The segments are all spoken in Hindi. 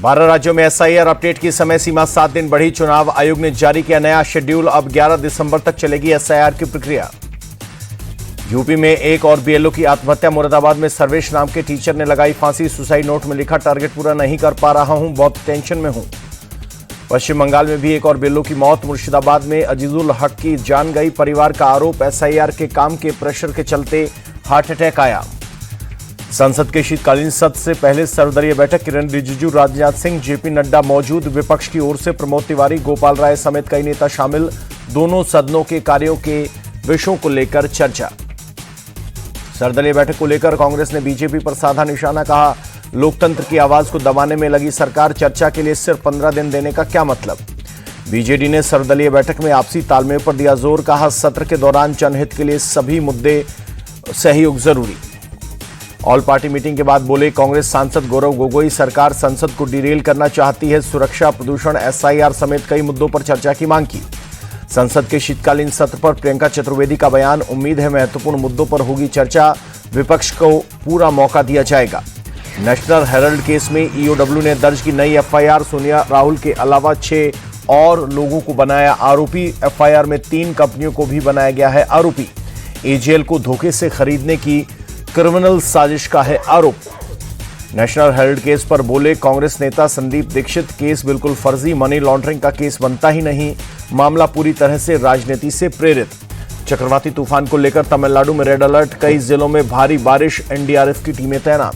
12 राज्यों में एसआईआर अपडेट की समय सीमा 7 दिन बढ़ी। चुनाव आयोग ने जारी किया नया शेड्यूल। अब 11 दिसंबर तक चलेगी एसआईआर की प्रक्रिया। यूपी में एक और बीएलओ की आत्महत्या। मुरादाबाद में सर्वेश नाम के टीचर ने लगाई फांसी। सुसाइड नोट में लिखा, टारगेट पूरा नहीं कर पा रहा हूं, बहुत टेंशन में हूं। पश्चिम बंगाल में भी एक और बीएलओ की मौत। मुर्शिदाबाद में अजीजुल हक की जान गई। परिवार का आरोप, एसआईआर के काम के प्रेशर के चलते हार्ट अटैक आया। संसद के शीतकालीन सत्र से पहले सर्वदलीय बैठक। किरण रिजिजू, राजनाथ सिंह, जेपी नड्डा मौजूद। विपक्ष की ओर से प्रमोद तिवारी, गोपाल राय समेत कई नेता शामिल। दोनों सदनों के कार्यों के विषयों को लेकर चर्चा। सर्वदलीय बैठक को लेकर कांग्रेस ने बीजेपी पर साधा निशाना। कहा, लोकतंत्र की आवाज को दबाने में लगी सरकार। चर्चा के लिए सिर्फ 15 दिन देने का क्या मतलब। बीजेडी ने सर्वदलीय बैठक में आपसी तालमेल पर दिया जोर। कहा, सत्र के दौरान जनहित के लिए सभी मुद्दे सहयोग जरूरी। ऑल पार्टी मीटिंग के बाद बोले कांग्रेस सांसद गौरव गोगोई, सरकार संसद को डिरेल करना चाहती है। सुरक्षा, प्रदूषण, एसआईआर समेत कई मुद्दों पर चर्चा की मांग की। संसद के शीतकालीन सत्र पर प्रियंका चतुर्वेदी का बयान। उम्मीद है महत्वपूर्ण मुद्दों पर होगी चर्चा। विपक्ष को पूरा मौका दिया जाएगा। नेशनल हेराल्ड केस में ईओडब्ल्यू ने दर्ज की नई एफआईआर। सोनिया राहुल के अलावा 6 और लोगों को बनाया आरोपी। एफआईआर में 3 कंपनियों को भी बनाया गया है आरोपी। एजेएल को धोखे से खरीदने की क्रिमिनल साजिश का है आरोप। नेशनल हेराल्ड केस पर बोले कांग्रेस नेता संदीप दीक्षित, केस बिल्कुल फर्जी, मनी लॉन्ड्रिंग का केस बनता ही नहीं। मामला पूरी तरह से राजनीति से प्रेरित। चक्रवाती तूफान को लेकर तमिलनाडु में रेड अलर्ट। कई जिलों में भारी बारिश, एनडीआरएफ की टीमें तैनात।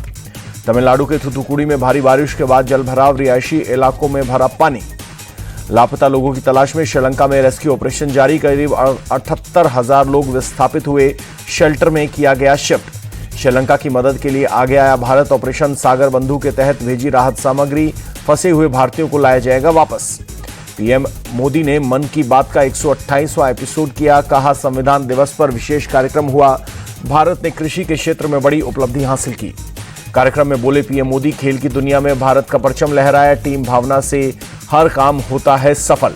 तमिलनाडु के थूथुकुडी में भारी बारिश के बाद जलभराव, रिहायशी इलाकों में भरा पानी। लापता लोगों की तलाश में श्रीलंका में रेस्क्यू ऑपरेशन जारी। करीब 78,000 लोग विस्थापित हुए। शेल्टर में किया गया शिफ्ट। श्रीलंका की मदद के लिए आगे आया भारत। ऑपरेशन सागर बंधु के तहत भेजी राहत सामग्री। फंसे हुए भारतीयों को लाया जाएगा वापस। पीएम मोदी ने मन की बात का 128वां एपिसोड किया। कहा, संविधान दिवस पर विशेष कार्यक्रम हुआ। भारत ने कृषि के क्षेत्र में बड़ी उपलब्धि हासिल की। कार्यक्रम में बोले पीएम मोदी, खेल की दुनिया में भारत का परचम लहराया। टीम भावना से हर काम होता है सफल।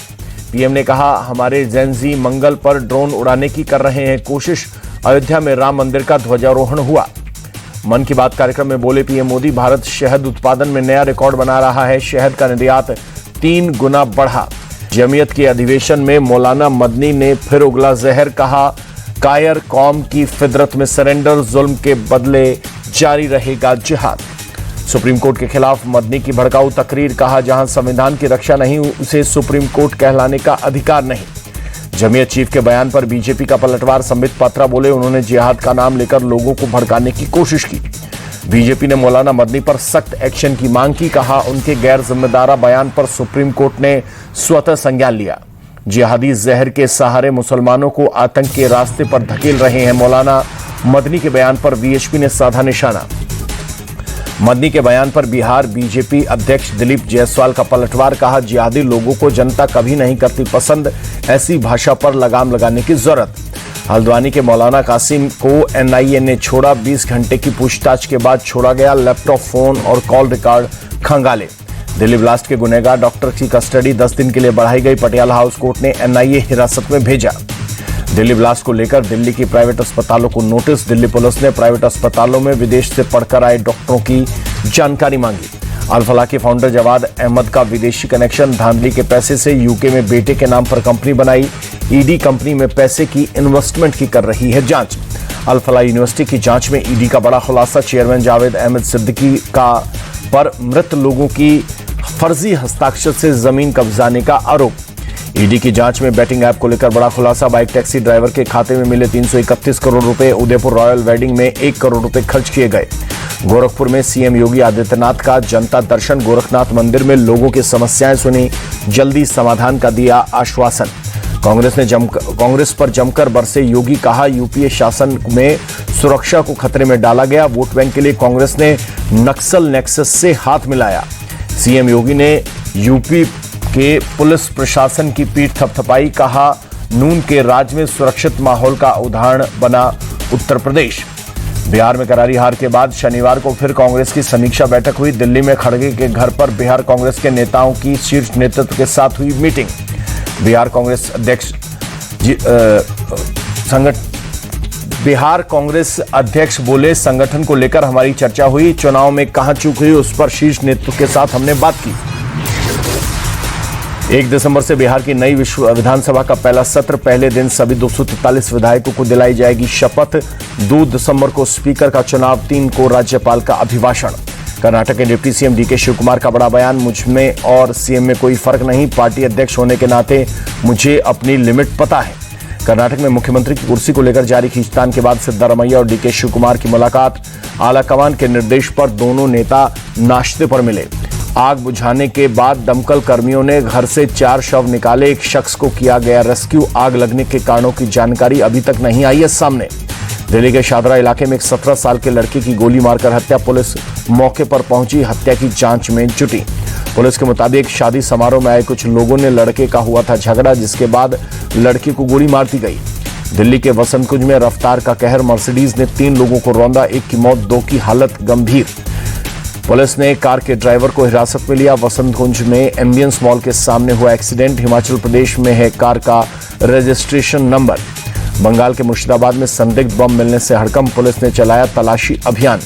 पीएम ने कहा, हमारे जेनजी मंगल पर ड्रोन उड़ाने की कर रहे हैं कोशिश। अयोध्या में राम मंदिर का ध्वजारोहण हुआ। मन की बात कार्यक्रम में बोले पीएम मोदी, भारत शहद उत्पादन में नया रिकॉर्ड बना रहा है। शहद का निर्यात 3 गुना बढ़ा। जमीयत के अधिवेशन में मौलाना मदनी ने फिर उगला जहर। कहा, कायर कौम की फितरत में सरेंडर, जुल्म के बदले जारी रहेगा जिहाद। सुप्रीम कोर्ट के खिलाफ मदनी की भड़काऊ तकरीर। कहा, जहां संविधान की रक्षा नहीं, उसे सुप्रीम कोर्ट कहलाने का अधिकार नहीं। जमीयत चीफ के बयान पर बीजेपी का पलटवार। संबित पात्रा बोले, उन्होंने जिहाद का नाम लेकर लोगों को भड़काने की कोशिश की। बीजेपी ने मौलाना मदनी पर सख्त एक्शन की मांग की। कहा, उनके गैर जिम्मेदार बयान पर सुप्रीम कोर्ट ने स्वतः संज्ञान लिया। जिहादी जहर के सहारे मुसलमानों को आतंक के रास्ते पर धकेल रहे हैं। मौलाना मदनी के बयान पर वीएचपी ने साधा निशाना। मदनी के बयान पर बिहार बीजेपी अध्यक्ष दिलीप जायसवाल का पलटवार। कहा, जिहादी लोगों को जनता कभी नहीं करती पसंद। ऐसी भाषा पर लगाम लगाने की जरूरत। हल्द्वानी के मौलाना कासिम को एनआईए ने छोड़ा। 20 घंटे की पूछताछ के बाद छोड़ा गया। लैपटॉप, फोन और कॉल रिकॉर्ड खंगाले। दिल्ली ब्लास्ट के गुनहगार डॉक्टर की कस्टडी 10 दिन के लिए बढ़ाई गई। पटियाला हाउस कोर्ट ने एनआईए हिरासत में भेजा। दिल्ली ब्लास्ट को लेकर दिल्ली की प्राइवेट अस्पतालों को नोटिस। दिल्ली पुलिस ने प्राइवेट अस्पतालों में विदेश से पढ़कर आए डॉक्टरों की जानकारी मांगी। अल-फलाह के फाउंडर जवाद अहमद का विदेशी कनेक्शन। धांधली के पैसे से यूके में बेटे के नाम पर कंपनी बनाई। ईडी कंपनी में पैसे की इन्वेस्टमेंट की कर रही है जांच। अल-फलाह यूनिवर्सिटी की जांच में ईडी का बड़ा खुलासा। चेयरमैन जावेद अहमद सिद्दीकी का पर मृत लोगों की फर्जी हस्ताक्षर से जमीन कब्जाने का आरोप। ईडी की जांच में बैटिंग ऐप को लेकर बड़ा खुलासा। बाइक टैक्सी ड्राइवर के खाते में मिले 331 करोड़ रुपए। उदयपुर रॉयल वेडिंग में 1 करोड़ रुपए खर्च किए गए। गोरखपुर में सीएम योगी आदित्यनाथ का जनता दर्शन। गोरखनाथ मंदिर में लोगों की समस्याएं सुनी, जल्दी समाधान का दिया आश्वासन। कांग्रेस पर जमकर बरसे योगी। कहा, यूपीए शासन में सुरक्षा को खतरे में डाला गया। वोट बैंक के लिए कांग्रेस ने नक्सल नेक्सस से हाथ मिलाया। सीएम योगी ने यूपी के पुलिस प्रशासन की पीठ थपथपाई। कहा, नून के राज में सुरक्षित माहौल का उदाहरण बना उत्तर प्रदेश। बिहार में करारी हार के बाद शनिवार को फिर कांग्रेस की समीक्षा बैठक हुई। दिल्ली में खड़गे के घर पर बिहार कांग्रेस के नेताओं की शीर्ष नेतृत्व के साथ हुई मीटिंग। बिहार कांग्रेस अध्यक्ष बिहार कांग्रेस अध्यक्ष बोले, संगठन को लेकर हमारी चर्चा हुई, चुनाव में कहां चूक हुई उस पर शीर्ष नेतृत्व के साथ हमने बात की। 1 दिसंबर से बिहार की नई विधानसभा का पहला सत्र, पहले दिन सभी 243 विधायकों को दिलाई जाएगी शपथ। 2 दिसंबर को स्पीकर का चुनाव, 3 को राज्यपाल का अभिभाषण। कर्नाटक के डिप्टी सीएम डीके शिवकुमार का बड़ा बयान, मुझ में और सीएम में कोई फर्क नहीं, पार्टी अध्यक्ष होने के नाते मुझे अपनी लिमिट पता है। कर्नाटक में मुख्यमंत्री की कुर्सी को लेकर जारी खींचतान के बाद सिद्धारमैया और डीके शिवकुमार की मुलाकात, आलाकमान के निर्देश पर दोनों नेता नाश्ते पर मिले। आग बुझाने के बाद दमकल कर्मियों ने घर से 4 शव निकाले, एक शख्स को किया गया रेस्क्यू। आग लगने के कारणों की जानकारी अभी तक नहीं आई है सामने। दिल्ली के शादरा इलाके में एक 17 साल के लड़के की गोली मारकर हत्या, पुलिस मौके पर पहुंची, हत्या की जांच में जुटी। पुलिस के मुताबिक शादी समारोह में आए कुछ लोगों ने लड़के का हुआ था झगड़ा, जिसके बाद लड़के को गोली मार दी गई। दिल्ली के वसंत कुंज में रफ्तार का कहर, मर्सिडीज ने 3 लोगों को रौंदा, 1 की मौत, 2 की हालत गंभीर। पुलिस ने कार के ड्राइवर को हिरासत में लिया। वसंत कुंज में एम्बियंस मॉल के सामने हुआ एक्सीडेंट, हिमाचल प्रदेश में है कार का रजिस्ट्रेशन नंबर। बंगाल के मुर्शिदाबाद में संदिग्ध बम मिलने से हड़कंप, पुलिस ने चलाया तलाशी अभियान।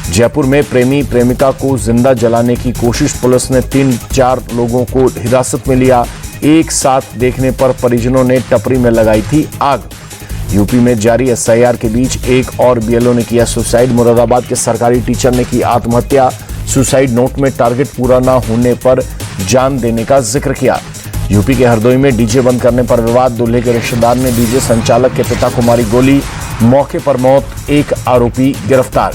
जयपुर में प्रेमी प्रेमिका को जिंदा जलाने की कोशिश, पुलिस ने 3-4 लोगों को हिरासत में लिया। एक साथ देखने पर परिजनों ने टपरी में लगाई थी आग। यूपी में जारी एसआईआर के बीच एक और बीएलओ ने किया सुसाइड। मुरादाबाद के सरकारी टीचर ने की आत्महत्या, सुसाइड नोट में टारगेट पूरा न होने पर जान देने का जिक्र किया। यूपी के हरदोई में डीजे बंद करने पर विवाद, दूल्हे के रिश्तेदार ने डीजे संचालक के पिता को मारी गोली, मौके पर मौत, 1 आरोपी गिरफ्तार।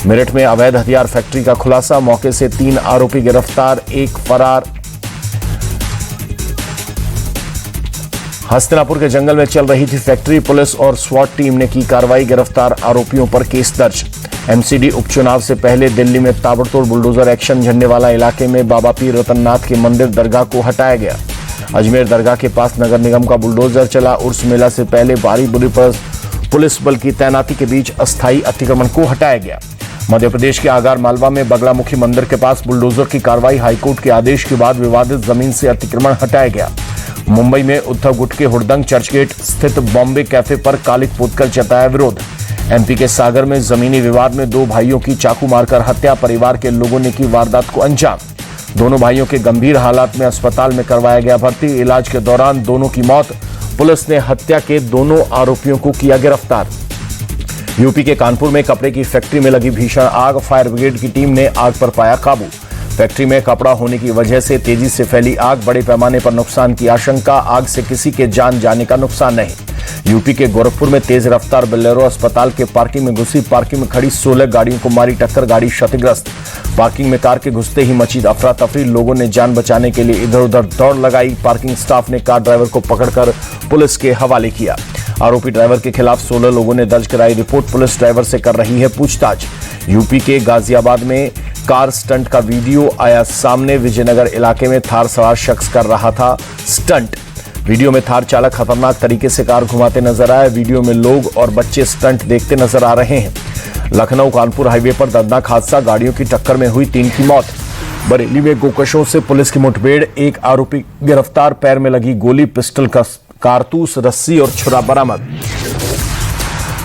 मेरठ में अवैध हथियार फैक्ट्री का खुलासा, मौके से 3 आरोपी गिरफ्तार, 1 फरार। हस्तिनापुर के जंगल में चल रही थी फैक्ट्री, पुलिस और स्वाट टीम ने की कार्रवाई, गिरफ्तार आरोपियों पर केस दर्ज। एमसीडी उपचुनाव से पहले दिल्ली में ताबड़तोड़ बुलडोजर एक्शन, झंडेवाला इलाके में बाबा पीर रतननाथ के मंदिर दरगाह को हटाया गया। अजमेर दरगाह के पास नगर निगम का बुलडोजर चला। उर्स मेला से पहले भारी पुलिस बल की तैनाती के बीच अस्थायी अतिक्रमण को हटाया गया। मध्य प्रदेश के आगार मालवा में बगलामुखी मंदिर के पास बुलडोजर की कार्रवाई, हाईकोर्ट के आदेश के बाद विवादित जमीन से अतिक्रमण हटाया गया। मुंबई में उद्धव गुट के हुड़दंग, चर्चगेट स्थित बॉम्बे कैफे पर कालिक पोतकर जताया विरोध। एमपी के सागर में जमीनी विवाद में 2 भाइयों की चाकू मारकर हत्या, परिवार के लोगों ने की वारदात को अंजाम। दोनों भाइयों के गंभीर हालात में अस्पताल में करवाया गया भर्ती, इलाज के दौरान दोनों की मौत। पुलिस ने हत्या के दोनों आरोपियों को किया गिरफ्तार। यूपी के कानपुर में कपड़े की फैक्ट्री में लगी भीषण आग, फायर ब्रिगेड की टीम ने आग पर पाया काबू। फैक्ट्री में कपड़ा होने की वजह से तेजी से फैली आग, बड़े पैमाने पर नुकसान की आशंका, आग से किसी के जान जाने का नुकसान नहीं। यूपी के गोरखपुर में तेज रफ्तार बोलेरो अस्पताल के पार्किंग में घुसी, पार्किंग में खड़ी 16 गाड़ियों को मारी टक्कर, गाड़ी क्षतिग्रस्त। पार्किंग में कार के घुसते ही मची अफरा तफरी, लोगों ने जान बचाने के लिए इधर उधर दौड़ लगाई। पार्किंग स्टाफ ने कार ड्राइवर को पकड़कर पुलिस के हवाले किया। आरोपी ड्राइवर के खिलाफ 16 लोगों ने दर्ज कराई रिपोर्ट, पुलिस ड्राइवर से कर रही है पूछताछ। यूपी के गाजियाबाद में कार स्टंट का वीडियो आया सामने, विजयनगर इलाके में थार सवार शख्स कर रहा था स्टंट। वीडियो में थार चालक खतरनाक तरीके से कार घुमाते नजर आए। वीडियो में लोग और बच्चे स्टंट देखते नजर आ रहे हैं। लखनऊ कानपुर हाईवे पर दर्दनाक हादसा, गाड़ियों की टक्कर में हुई 3 की मौत। बरेली में गोकशों से पुलिस की मुठभेड़, 1 आरोपी गिरफ्तार, पैर में लगी गोली, पिस्टल का कारतूस, रस्सी और छुरा बरामद।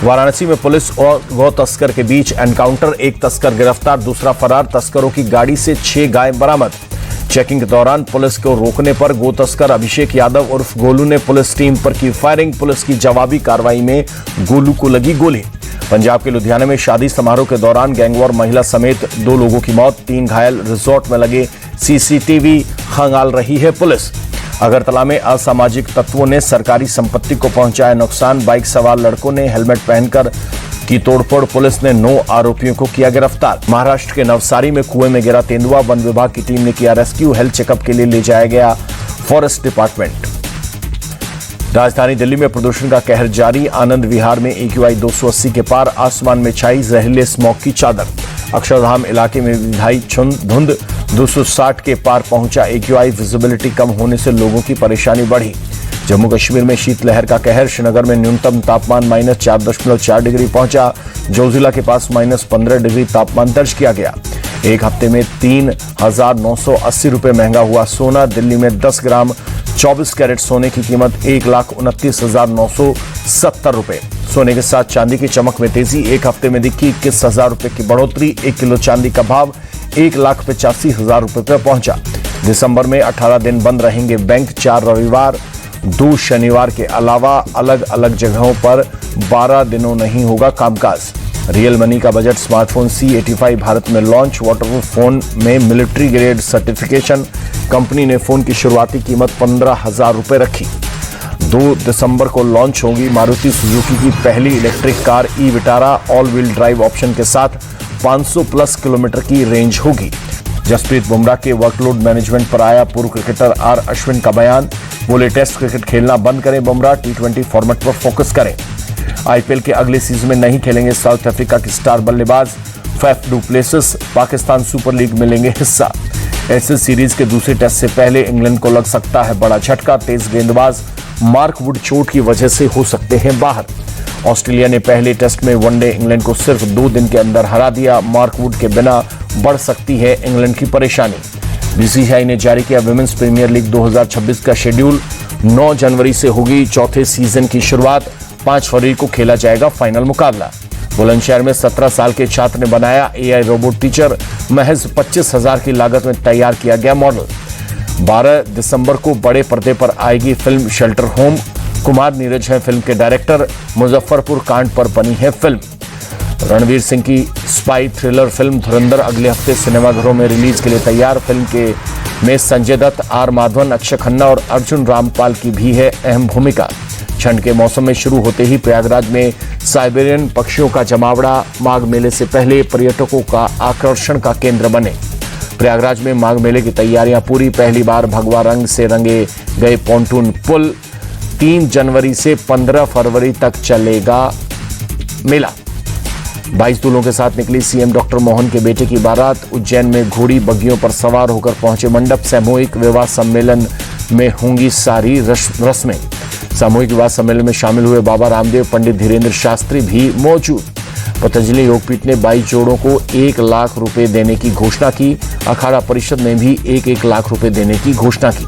वाराणसी में पुलिस और गौ तस्कर के बीच एनकाउंटर, 1 तस्कर गिरफ्तार, दूसरा फरार, तस्करों की गाड़ी से 6 गाय बरामद। चेकिंग के दौरान पुलिस को रोकने पर गो तस्कर अभिषेक यादव उर्फ गोलू ने पुलिस टीम पर की फायरिंग, पुलिस की जवाबी कार्रवाई में गोलू को लगी गोली। पंजाब के लुधियाना में शादी समारोह के दौरान गैंगवॉर, महिला समेत 2 लोगों की मौत, 3 घायल, रिजॉर्ट में लगे सीसीटीवी खंगाल रही है पुलिस। अगरतला में असामाजिक तत्वों ने सरकारी संपत्ति को पहुंचाया नुकसान, बाइक सवार लड़कों ने हेलमेट पहनकर की तोड़फोड़, पुलिस ने 9 आरोपियों को किया गिरफ्तार। महाराष्ट्र के नवसारी में कुएं में गिरा तेंदुआ, वन विभाग की टीम ने किया रेस्क्यू, हेल्थ चेकअप के लिए ले जाया गया फॉरेस्ट डिपार्टमेंट। राजधानी दिल्ली में प्रदूषण का कहर जारी, आनंद विहार में AQI 280 के पार, आसमान में छाई जहरीले स्मॉग की चादर। अक्षरधाम इलाके में विधाई धुंध, 260 के पार पहुंचा AQI, विजिबिलिटी कम होने से लोगों की परेशानी बढ़ी। जम्मू कश्मीर में शीतलहर का कहर, श्रीनगर में न्यूनतम तापमान -4.4 डिग्री पहुंचा, जोजिला के पास -15 डिग्री तापमान दर्ज किया गया। एक हफ्ते में 3,980 रुपये महंगा हुआ सोना, दिल्ली में 10 ग्राम 24 कैरेट सोने की कीमत 1,29,900 70 रुपए। सोने के साथ चांदी की चमक में तेजी, एक हफ्ते में दिखी 21,000 रुपए की बढ़ोतरी। 1 किलो चांदी का भाव 1,85,000 रुपए पर पहुंचा। दिसंबर में 18 दिन बंद रहेंगे बैंक, 4 रविवार 2 शनिवार के अलावा अलग अलग जगहों पर 12 दिनों नहीं होगा कामकाज। रियल मनी का बजट स्मार्टफोन C85 भारत में लॉन्च। वाटरप्रूफ फोन में मिलिट्री ग्रेड सर्टिफिकेशन। कंपनी ने फोन की शुरुआती कीमत 15,000 रुपए रखी। 2 दिसंबर को लॉन्च होगी मारुति सुजुकी की पहली electric car e Vitara. All wheel drive option के साथ 500 प्लस किलोमीटर की रेंज होगी। जसप्रीत बुमराह के वर्कलोड मैनेजमेंट पर आया पूर्व क्रिकेटर आर अश्विन का बयान। बोले टेस्ट क्रिकेट खेलना बंद करें बुमराह, T20 फॉर्मेट पर फोकस करें। आईपीएल के अगले सीजन में नहीं खेलेंगे साउथ अफ्रीका के स्टार बल्लेबाज Faf du Plessis. Pakistan Super League में लेंगे हिस्सा। एसएस सीरीज के दूसरे टेस्ट से पहले इंग्लैंड को लग सकता है बड़ा झटका। तेज गेंदबाज मार्क वुड चोट की वजह से हो सकते हैं बाहर। ऑस्ट्रेलिया ने पहले टेस्ट में वनडे इंग्लैंड को सिर्फ 2 दिन के अंदर हरा दिया। मार्क वुड के बिना बढ़ सकती है इंग्लैंड की परेशानी। बीसीसीआई ने जारी किया विमेंस प्रीमियर लीग 2026 का शेड्यूल। 9 जनवरी से होगी चौथे सीजन की शुरुआत। 5 फरवरी को खेला जाएगा फाइनल मुकाबला। बुलंदशहर में 17 साल के छात्र ने बनाया एआई रोबोट टीचर। महज 25,000 की लागत में तैयार किया गया मॉडल। 12 दिसंबर को बड़े पर्दे पर आएगी film shelter home. Kumar Neeraj हैं फिल्म के डायरेक्टर। मुजफ्फरपुर कांड पर बनी है फिल्म। रणवीर सिंह की स्पाई थ्रिलर फिल्म धुरंधर अगले हफ्ते सिनेमाघरों में रिलीज के लिए तैयार। फिल्म के में संजय दत्त, आर माधवन, अक्षय खन्ना और अर्जुन रामपाल की भी है अहम भूमिका। ठंड के मौसम में शुरू होते ही प्रयागराज में साइबेरियन पक्षियों का जमावड़ा माघ मेले से पहले पर्यटकों का आकर्षण का केंद्र बने। प्रयागराज में माघ मेले की तैयारियां पूरी। पहली बार भगवा रंग से रंगे गए पॉन्टून पुल। 3 जनवरी से 15 फरवरी तक चलेगा मेला। 22 दूल्हों के साथ निकली सीएम डॉक्टर मोहन के बेटे की बारात। उज्जैन में घोड़ी बग्गियों पर सवार होकर पहुंचे मंडप। सामूहिक विवाह सम्मेलन में होंगी सारी रस्में। सामूहिक विवाह सम्मेलन में शामिल हुए बाबा रामदेव, पंडित धीरेन्द्र शास्त्री भी मौजूद। पतंजलि योगपीठ ने 22 जोड़ों को 1 लाख रुपए देने की घोषणा की। अखाड़ा परिषद ने भी 1-1 लाख रुपए देने की घोषणा की।